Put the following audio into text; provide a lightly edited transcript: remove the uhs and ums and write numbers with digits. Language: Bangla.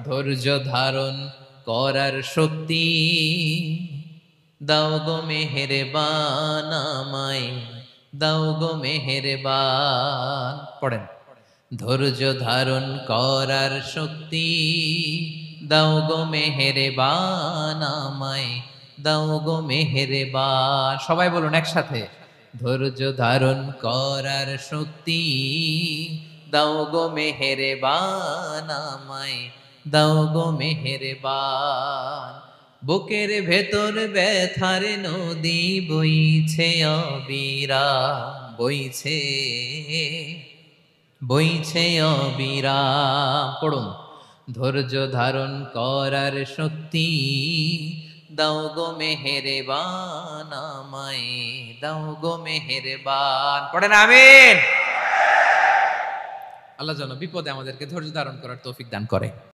ধৈর্য ধারণ করার শক্তি দাও গো মেহেরবান আমায়, দাও গো মেহেরবান। পড়েন, ধৈর্য ধারণ করার শক্তি দাও গো মেহেরবান আমায়, দাও গো মেহেরবান। সবাই বলুন একসাথে, ধৈর্য ধারণ করার শক্তি দাও গো মেহেরবান আমায়, দাও গো মেহেরবান। বুকের ভেতর ব্যথার নদী বইছে অবিরাম, বইছে বইছে অবিরাম। পড়ুন, ধৈর্য ধারণ করার শক্তি দাও গো মেহেরবান আমায়, দাও গো মেহেরবান। পড়েন আমিন। আল্লাহ যেন বিপদে আমাদেরকে ধৈর্য ধারণ করার তৌফিক দান করে।